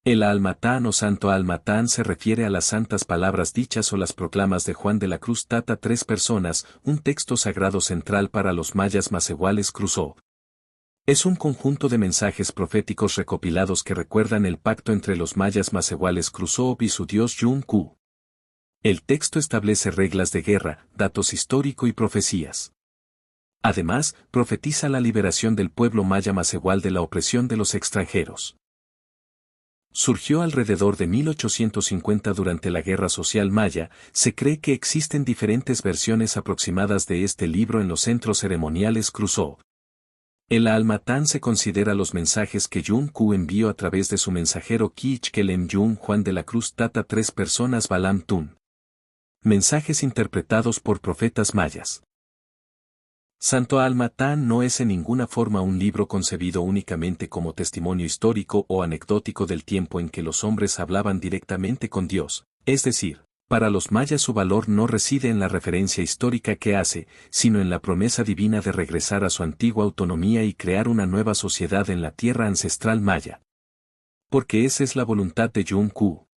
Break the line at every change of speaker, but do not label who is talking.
El Almatán o Santo Almatán se refiere a las santas palabras dichas o las proclamas de Juan de la Cruz Tata Tres Personas, un texto sagrado central para los mayas macehuales Crusoe. Es un conjunto de mensajes proféticos recopilados que recuerdan el pacto entre los mayas macehuales Crusoe y su dios Yun-Ku. El texto establece reglas de guerra, datos histórico y profecías. Además, profetiza la liberación del pueblo maya macehual de la opresión de los extranjeros. Surgió alrededor de 1850 durante la Guerra Social Maya. Se cree que existen diferentes versiones aproximadas de este libro en los centros ceremoniales Crusoe. El Almatán se considera los mensajes que Yun-Ku envió a través de su mensajero Kichkelem Yun Juan de la Cruz Tata Tres Personas Balam Tun. Mensajes interpretados por profetas mayas. Santo Almatán no es en ninguna forma un libro concebido únicamente como testimonio histórico o anecdótico del tiempo en que los hombres hablaban directamente con Dios, es decir, para los mayas su valor no reside en la referencia histórica que hace, sino en la promesa divina de regresar a su antigua autonomía y crear una nueva sociedad en la tierra ancestral maya. Porque esa es la voluntad de Yun-Ku.